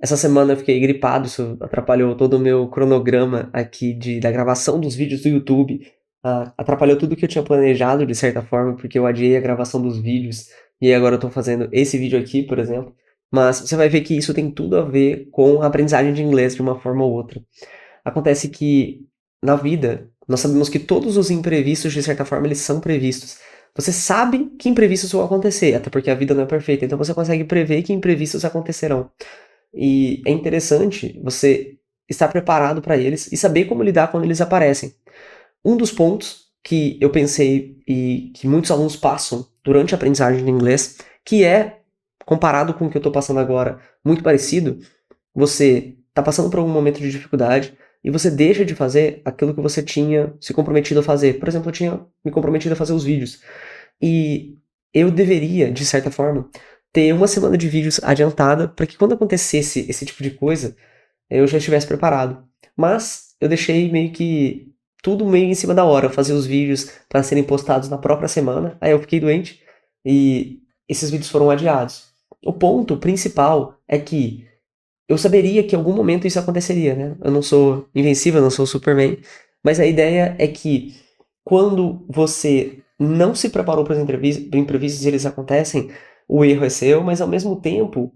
Essa semana eu fiquei gripado, isso atrapalhou todo o meu cronograma aqui da gravação dos vídeos do YouTube. Atrapalhou tudo que eu tinha planejado, de certa forma, porque eu adiei a gravação dos vídeos e agora eu tô fazendo esse vídeo aqui, por exemplo. Mas você vai ver que isso tem tudo a ver com a aprendizagem de inglês de uma forma ou outra. Acontece que na vida, nós sabemos que todos os imprevistos, de certa forma, eles são previstos. Você sabe que imprevistos vão acontecer, até porque a vida não é perfeita, então você consegue prever que imprevistos acontecerão. E é interessante você estar preparado para eles e saber como lidar quando eles aparecem. Um dos pontos que eu pensei e que muitos alunos passam durante a aprendizagem de inglês, que é, comparado com o que eu estou passando agora, muito parecido, você está passando por algum momento de dificuldade e você deixa de fazer aquilo que você tinha se comprometido a fazer. Por exemplo, eu tinha me comprometido a fazer os vídeos. E eu deveria, de certa forma, ter uma semana de vídeos adiantada para que quando acontecesse esse tipo de coisa, eu já estivesse preparado. Mas eu deixei meio que tudo meio em cima da hora, fazer os vídeos para serem postados na própria semana. Aí eu fiquei doente e esses vídeos foram adiados. O ponto principal é que eu saberia que em algum momento isso aconteceria, né? Eu não sou invencível, eu não sou Superman, mas a ideia é que quando você não se preparou para os imprevistos e eles acontecem, o erro é seu, mas ao mesmo tempo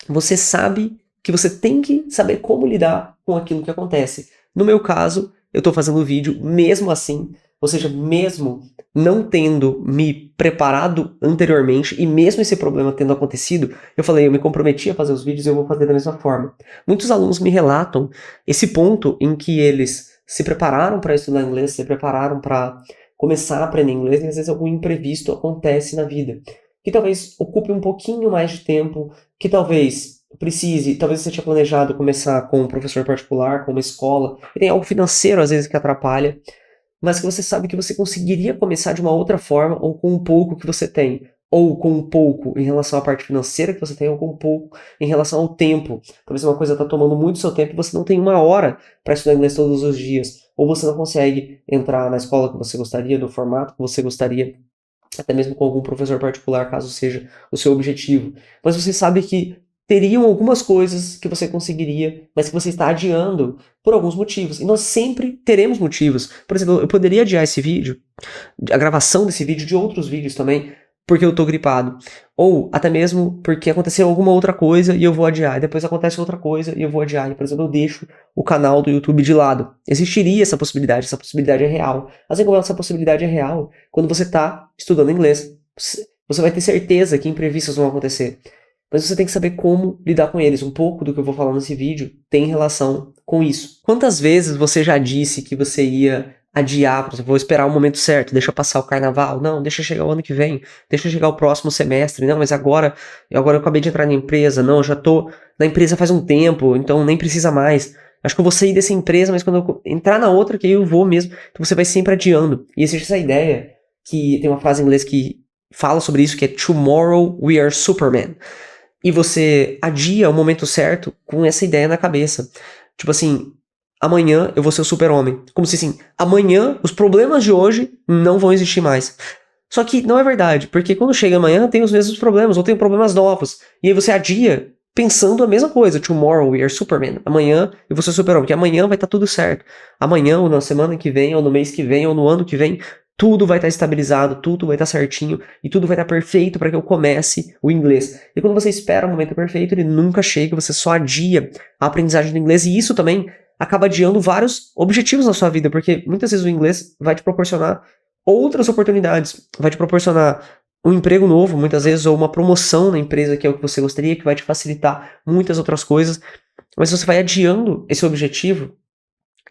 você sabe que você tem que saber como lidar com aquilo que acontece. No meu caso, eu estou fazendo o vídeo mesmo assim, ou seja, mesmo não tendo me preparado anteriormente e mesmo esse problema tendo acontecido, eu falei, eu me comprometi a fazer os vídeos e eu vou fazer da mesma forma. Muitos alunos me relatam esse ponto em que eles se prepararam para estudar inglês, se prepararam para começar a aprender inglês e às vezes algum imprevisto acontece na vida, que talvez ocupe um pouquinho mais de tempo, que talvez precise, talvez você tinha planejado começar com um professor particular, com uma escola, e tem algo financeiro às vezes que atrapalha, mas que você sabe que você conseguiria começar de uma outra forma, ou com um pouco que você tem, ou com um pouco em relação à parte financeira que você tem, ou com um pouco em relação ao tempo. Talvez uma coisa está tomando muito seu tempo e você não tem uma hora para estudar inglês todos os dias, ou você não consegue entrar na escola que você gostaria, no formato que você gostaria, até mesmo com algum professor particular, caso seja o seu objetivo. Mas você sabe que teriam algumas coisas que você conseguiria, mas que você está adiando por alguns motivos. E nós sempre teremos motivos. Por exemplo, eu poderia adiar esse vídeo, a gravação desse vídeo, de outros vídeos também, porque eu tô gripado. Ou até mesmo porque aconteceu alguma outra coisa e eu vou adiar. E depois acontece outra coisa e eu vou adiar. E, por exemplo, eu deixo o canal do YouTube de lado. Existiria essa possibilidade é real. Assim como essa possibilidade é real quando você tá estudando inglês. Você vai ter certeza que imprevistos vão acontecer. Mas você tem que saber como lidar com eles. Um pouco do que eu vou falar nesse vídeo tem relação com isso. Quantas vezes você já disse que você ia adiar, por exemplo, vou esperar o momento certo, deixa eu passar o carnaval, não, deixa chegar o ano que vem, deixa chegar o próximo semestre, não, mas agora eu acabei de entrar na empresa, não, eu já tô na empresa faz um tempo, então nem precisa mais. Acho que eu vou sair dessa empresa, mas quando eu entrar na outra, que aí eu vou mesmo. Então você vai sempre adiando. E existe essa ideia, que tem uma frase em inglês que fala sobre isso, que é Tomorrow we are Superman. E você adia o momento certo com essa ideia na cabeça. Tipo assim, amanhã eu vou ser o super-homem. Como se assim, amanhã os problemas de hoje não vão existir mais. Só que não é verdade, porque quando chega amanhã tem os mesmos problemas, ou tem problemas novos. E aí você adia pensando a mesma coisa. Tomorrow we are Superman. Amanhã eu vou ser super-homem, porque amanhã vai estar tudo certo. Amanhã, ou na semana que vem, ou no mês que vem, ou no ano que vem, tudo vai estar estabilizado, tudo vai estar certinho e tudo vai estar perfeito para que eu comece o inglês. E quando você espera o momento perfeito, ele nunca chega, você só adia a aprendizagem do inglês e isso também acaba adiando vários objetivos na sua vida, porque muitas vezes o inglês vai te proporcionar outras oportunidades, vai te proporcionar um emprego novo, muitas vezes, ou uma promoção na empresa que é o que você gostaria, que vai te facilitar muitas outras coisas, mas você vai adiando esse objetivo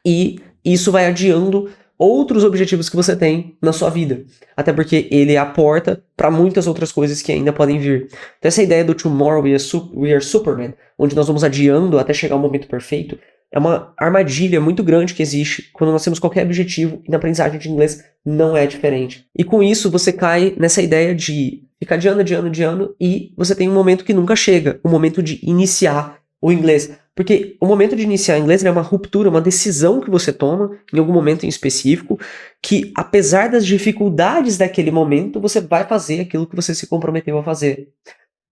e isso vai adiando outros objetivos que você tem na sua vida. Até porque ele é a porta para muitas outras coisas que ainda podem vir. Então essa ideia do Tomorrow we are Superman, onde nós vamos adiando até chegar o momento perfeito, é uma armadilha muito grande que existe quando nós temos qualquer objetivo e na aprendizagem de inglês não é diferente. E com isso você cai nessa ideia de ficar adiando, adiando, adiando e você tem um momento que nunca chega, o momento de iniciar o inglês. Porque o momento de iniciar inglês é uma ruptura, uma decisão que você toma em algum momento em específico, que apesar das dificuldades daquele momento, você vai fazer aquilo que você se comprometeu a fazer.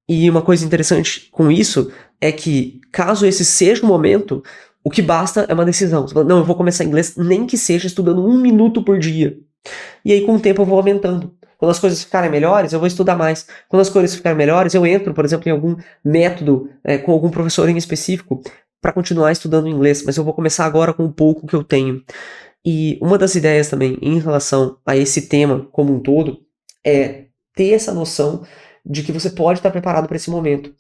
E uma coisa interessante com isso é que, caso esse seja o momento, o que basta é uma decisão. Você fala, não, eu vou começar inglês nem que seja estudando 1 minuto por dia. E aí, com o tempo, eu vou aumentando. Quando as coisas ficarem melhores, eu vou estudar mais. Quando as coisas ficarem melhores, eu entro, por exemplo, em algum método, com algum professor em específico, para continuar estudando inglês. Mas eu vou começar agora com o pouco que eu tenho. E uma das ideias também em relação a esse tema como um todo é ter essa noção de que você pode estar preparado para esse momento.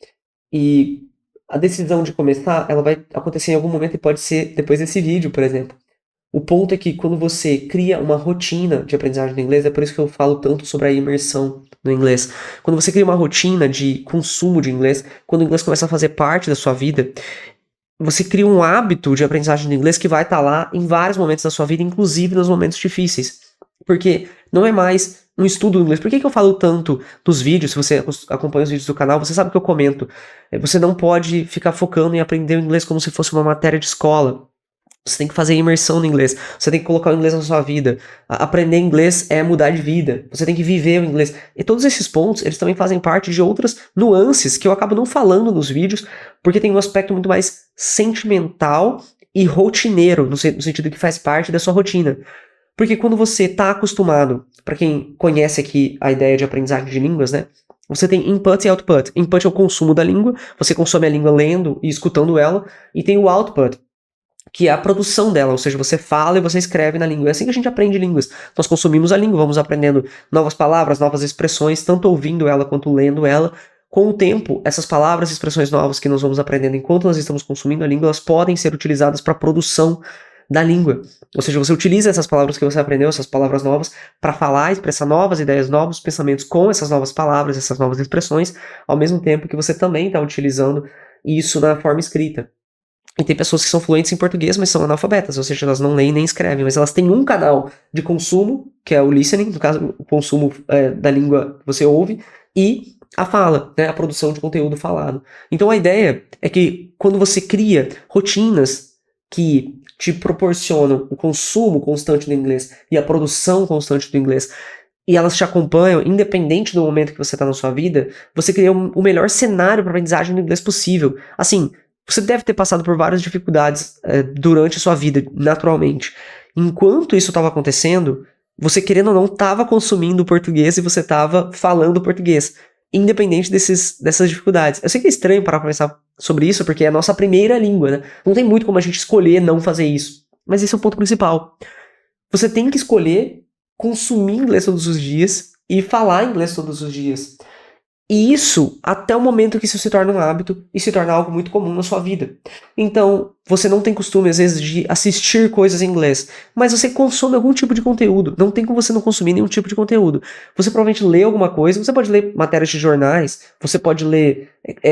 E a decisão de começar, ela vai acontecer em algum momento e pode ser depois desse vídeo, por exemplo. O ponto é que quando você cria uma rotina de aprendizagem do inglês, é por isso que eu falo tanto sobre a imersão no inglês. Quando você cria uma rotina de consumo de inglês, quando o inglês começa a fazer parte da sua vida, você cria um hábito de aprendizagem do inglês que vai estar lá em vários momentos da sua vida, inclusive nos momentos difíceis. Porque não é mais um estudo do inglês. Por que eu falo tanto dos vídeos? Se você acompanha os vídeos do canal, você sabe que eu comento. Você não pode ficar focando em aprender o inglês como se fosse uma matéria de escola. Você tem que fazer imersão no inglês. Você tem que colocar o inglês na sua vida. Aprender inglês é mudar de vida. Você tem que viver o inglês. E todos esses pontos, eles também fazem parte de outras nuances que eu acabo não falando nos vídeos, porque tem um aspecto muito mais sentimental e rotineiro, no sentido que faz parte da sua rotina. Porque quando você está acostumado, para quem conhece aqui a ideia de aprendizagem de línguas, né? Você tem input e output. Input é o consumo da língua, você consome a língua lendo e escutando ela, e tem o output, que é a produção dela, ou seja, você fala e você escreve na língua. É assim que a gente aprende línguas. Nós consumimos a língua, vamos aprendendo novas palavras, novas expressões, tanto ouvindo ela quanto lendo ela. Com o tempo, essas palavras e expressões novas que nós vamos aprendendo enquanto nós estamos consumindo a língua, elas podem ser utilizadas para a produção da língua. Ou seja, você utiliza essas palavras que você aprendeu, essas palavras novas, para falar, expressar novas ideias, novos pensamentos com essas novas palavras, essas novas expressões, ao mesmo tempo que você também está utilizando isso na forma escrita. E tem pessoas que são fluentes em português, mas são analfabetas, ou seja, elas não leem nem escrevem, mas elas têm um canal de consumo, que é o listening, no caso, o consumo da língua que você ouve, e a fala, né, a produção de conteúdo falado. Então a ideia é que quando você cria rotinas que te proporcionam o consumo constante do inglês e a produção constante do inglês, e elas te acompanham, independente do momento que você está na sua vida, você cria o melhor cenário para aprendizagem do inglês possível. Assim, você deve ter passado por várias dificuldades durante a sua vida, naturalmente. Enquanto isso estava acontecendo, você, querendo ou não, estava consumindo português e você estava falando português, independente dessas dificuldades. Eu sei que é estranho parar para pensar sobre isso, porque é a nossa primeira língua, né? Não tem muito como a gente escolher não fazer isso. Mas esse é o ponto principal. Você tem que escolher consumir inglês todos os dias e falar inglês todos os dias. E isso até o momento que isso se torna um hábito e se torna algo muito comum na sua vida. Então, você não tem costume, às vezes, de assistir coisas em inglês, mas você consome algum tipo de conteúdo. Não tem como você não consumir nenhum tipo de conteúdo. Você provavelmente lê alguma coisa, você pode ler matérias de jornais, você pode ler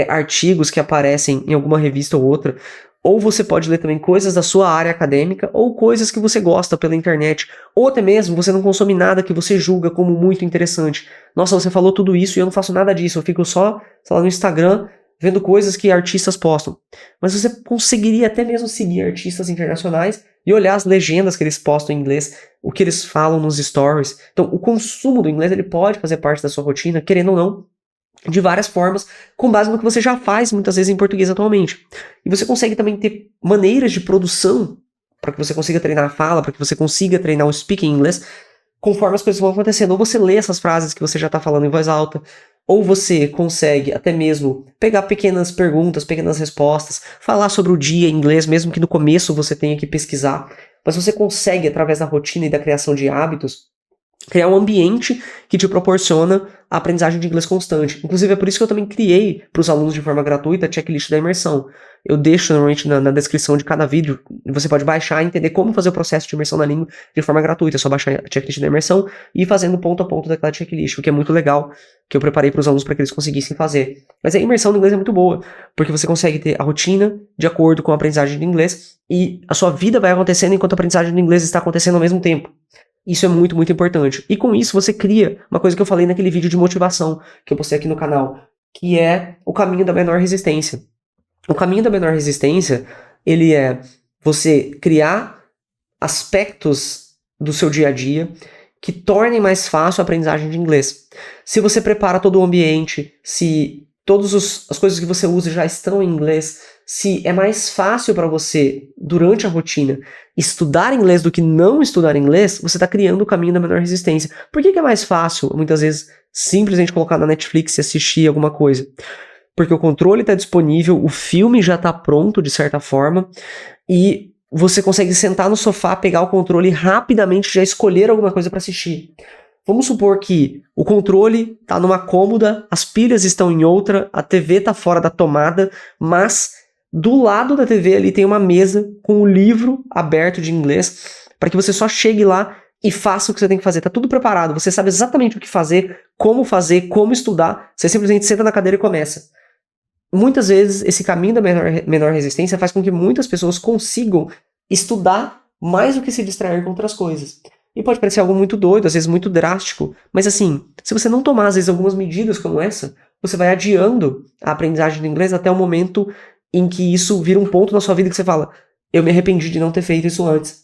artigos que aparecem em alguma revista ou outra, ou você pode ler também coisas da sua área acadêmica, ou coisas que você gosta pela internet, ou até mesmo você não consome nada que você julga como muito interessante. Nossa, você falou tudo isso e eu não faço nada disso, eu fico só, sei lá, no Instagram vendo coisas que artistas postam. Mas você conseguiria até mesmo seguir artistas internacionais e olhar as legendas que eles postam em inglês, o que eles falam nos stories. Então, o consumo do inglês ele pode fazer parte da sua rotina, querendo ou não, de várias formas, com base no que você já faz muitas vezes em português atualmente. E você consegue também ter maneiras de produção para que você consiga treinar a fala, para que você consiga treinar o speaking em inglês, conforme as coisas vão acontecendo. Ou você lê essas frases que você já está falando em voz alta, ou você consegue até mesmo pegar pequenas perguntas, pequenas respostas, falar sobre o dia em inglês, mesmo que no começo você tenha que pesquisar, mas você consegue, através da rotina e da criação de hábitos, criar um ambiente que te proporciona a aprendizagem de inglês constante. Inclusive, é por isso que eu também criei para os alunos de forma gratuita a checklist da imersão. Eu deixo normalmente na descrição de cada vídeo, você pode baixar e entender como fazer o processo de imersão na língua de forma gratuita. É só baixar a checklist da imersão e ir fazendo ponto a ponto daquela checklist, o que é muito legal, que eu preparei para os alunos para que eles conseguissem fazer. Mas a imersão no inglês é muito boa, porque você consegue ter a rotina de acordo com a aprendizagem de inglês e a sua vida vai acontecendo enquanto a aprendizagem de inglês está acontecendo ao mesmo tempo. Isso é muito, muito importante. E com isso você cria uma coisa que eu falei naquele vídeo de motivação que eu postei aqui no canal, que é o caminho da menor resistência. O caminho da menor resistência, ele é você criar aspectos do seu dia a dia que tornem mais fácil a aprendizagem de inglês. Se você prepara todo o ambiente, se as coisas que você usa já estão em inglês, se é mais fácil para você, durante a rotina, estudar inglês do que não estudar inglês, você está criando o caminho da menor resistência. Por que é mais fácil, muitas vezes, simplesmente colocar na Netflix e assistir alguma coisa? Porque o controle está disponível, o filme já está pronto, de certa forma, e você consegue sentar no sofá, pegar o controle e rapidamente já escolher alguma coisa para assistir. Vamos supor que o controle está numa cômoda, as pilhas estão em outra, a TV está fora da tomada, mas do lado da TV ali tem uma mesa com o livro aberto de inglês para que você só chegue lá e faça o que você tem que fazer. Tá tudo preparado, você sabe exatamente o que fazer, como estudar, você simplesmente senta na cadeira e começa. Muitas vezes esse caminho da menor resistência faz com que muitas pessoas consigam estudar mais do que se distrair com outras coisas. E pode parecer algo muito doido, às vezes muito drástico, mas assim, se você não tomar às vezes algumas medidas como essa, você vai adiando a aprendizagem do inglês até o momento em que isso vira um ponto na sua vida que você fala, eu me arrependi de não ter feito isso antes.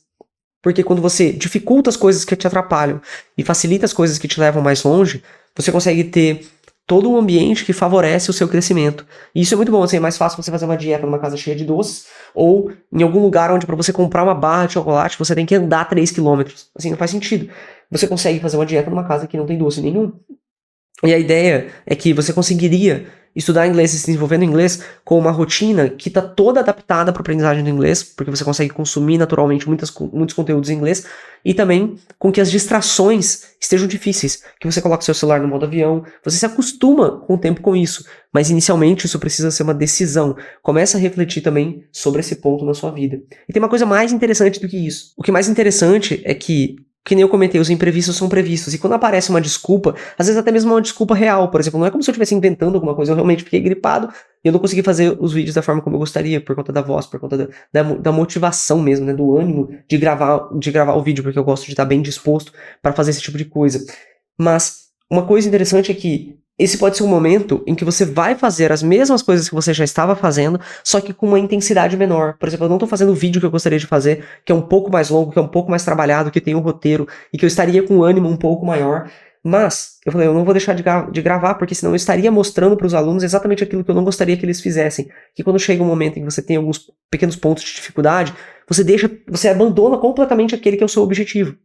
Porque quando você dificulta as coisas que te atrapalham e facilita as coisas que te levam mais longe, você consegue ter todo um ambiente que favorece o seu crescimento. E isso é muito bom, assim, é mais fácil você fazer uma dieta numa casa cheia de doces, ou em algum lugar onde para você comprar uma barra de chocolate você tem que andar 3 quilômetros. Assim, não faz sentido. Você consegue fazer uma dieta numa casa que não tem doce nenhum. E a ideia é que você conseguiria estudar inglês e se desenvolver no inglês com uma rotina que está toda adaptada para a aprendizagem do inglês, porque você consegue consumir naturalmente muitos conteúdos em inglês, e também com que as distrações estejam difíceis, que você coloque seu celular no modo avião, você se acostuma com o tempo com isso, mas inicialmente isso precisa ser uma decisão. Começa a refletir também sobre esse ponto na sua vida. E tem uma coisa mais interessante do que isso. O que é mais interessante é que nem eu comentei, os imprevistos são previstos. E quando aparece uma desculpa, às vezes até mesmo uma desculpa real, por exemplo, não é como se eu estivesse inventando alguma coisa, eu realmente fiquei gripado e eu não consegui fazer os vídeos da forma como eu gostaria, por conta da voz, por conta da motivação mesmo, né, do ânimo de gravar o vídeo, porque eu gosto de estar bem disposto para fazer esse tipo de coisa. Mas uma coisa interessante é que esse pode ser um momento em que você vai fazer as mesmas coisas que você já estava fazendo, só que com uma intensidade menor. Por exemplo, eu não estou fazendo o vídeo que eu gostaria de fazer, que é um pouco mais longo, que é um pouco mais trabalhado, que tem um roteiro, e que eu estaria com um ânimo um pouco maior. Mas, eu falei, eu não vou deixar de gravar, porque senão eu estaria mostrando para os alunos exatamente aquilo que eu não gostaria que eles fizessem. Que quando chega um momento em que você tem alguns pequenos pontos de dificuldade, você abandona completamente aquele que é o seu objetivo.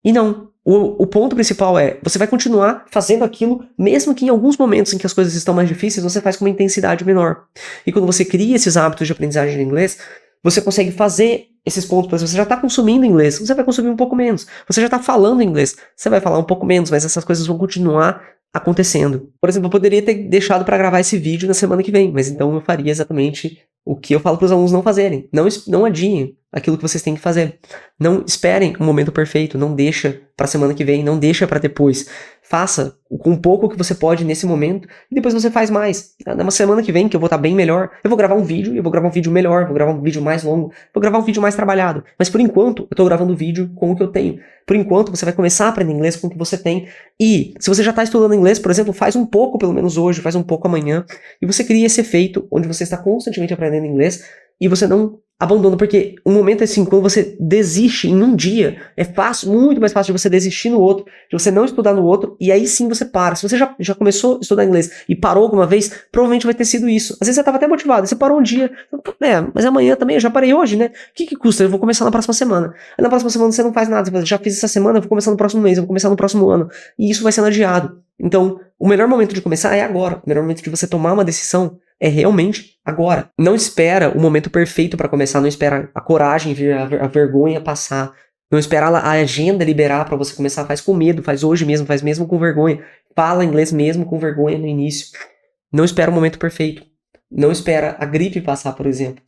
E não. O ponto principal é, você vai continuar fazendo aquilo, mesmo que em alguns momentos em que as coisas estão mais difíceis, você faz com uma intensidade menor. E quando você cria esses hábitos de aprendizagem de inglês, você consegue fazer esses pontos, por exemplo, você já está consumindo inglês, você vai consumir um pouco menos. Você já está falando inglês, você vai falar um pouco menos, mas essas coisas vão continuar acontecendo. Por exemplo, eu poderia ter deixado para gravar esse vídeo na semana que vem, mas então eu faria exatamente o que eu falo para os alunos não fazerem. Não adiem aquilo que vocês têm que fazer. Não esperem o momento perfeito, não deixa para semana que vem, não deixa para depois. Faça com um pouco que você pode nesse momento e depois você faz mais. Na semana que vem, que eu vou estar bem melhor, eu vou gravar um vídeo, eu vou gravar um vídeo melhor, vou gravar um vídeo mais longo, vou gravar um vídeo mais trabalhado. Mas por enquanto, eu tô gravando o vídeo com o que eu tenho. Por enquanto, você vai começar a aprender inglês com o que você tem. E se você já está estudando inglês, por exemplo, faz um pouco pelo menos hoje, faz um pouco amanhã, e você cria esse efeito onde você está constantemente aprendendo inglês e você não abandona, porque um momento assim, quando você desiste em um dia, é fácil, muito mais fácil de você desistir no outro, de você não estudar no outro, e aí sim você para. Se você já começou a estudar inglês e parou alguma vez, provavelmente vai ter sido isso. Às vezes você estava até motivado, você parou um dia, mas amanhã também, eu já parei hoje, né? O que custa? Eu vou começar na próxima semana. Aí na próxima semana você não faz nada, você já fiz essa semana, eu vou começar no próximo mês, eu vou começar no próximo ano. E isso vai sendo adiado. Então, o melhor momento de começar é agora. O melhor momento de você tomar uma decisão é realmente agora. Não espera o momento perfeito para começar, não espera a coragem vir, a vergonha passar, não espera a agenda liberar para você começar, faz com medo, faz hoje mesmo, faz mesmo com vergonha, fala inglês mesmo com vergonha no início. Não espera o momento perfeito, não espera a gripe passar, por exemplo.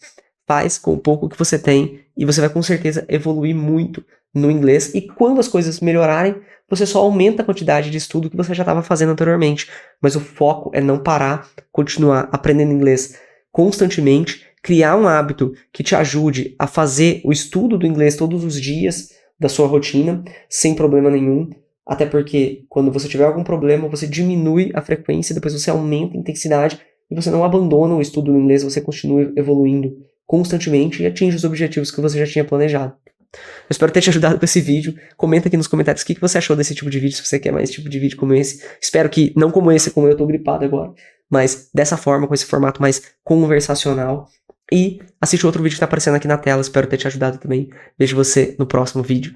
Faz com o pouco que você tem e você vai com certeza evoluir muito no inglês, e quando as coisas melhorarem, você só aumenta a quantidade de estudo que você já estava fazendo anteriormente. Mas o foco é não parar, continuar aprendendo inglês constantemente, criar um hábito que te ajude a fazer o estudo do inglês todos os dias da sua rotina, sem problema nenhum. Até porque quando você tiver algum problema, você diminui a frequência, depois você aumenta a intensidade e você não abandona o estudo do inglês, você continua evoluindo constantemente e atinge os objetivos que você já tinha planejado. Eu espero ter te ajudado com esse vídeo. Comenta aqui nos comentários o que você achou desse tipo de vídeo, se você quer mais tipo de vídeo como esse. Espero que não como esse, como eu tô gripado agora. mas dessa forma, com esse formato mais conversacional. E assiste outro vídeo que tá aparecendo aqui na tela, espero ter te ajudado também. Vejo você no próximo vídeo.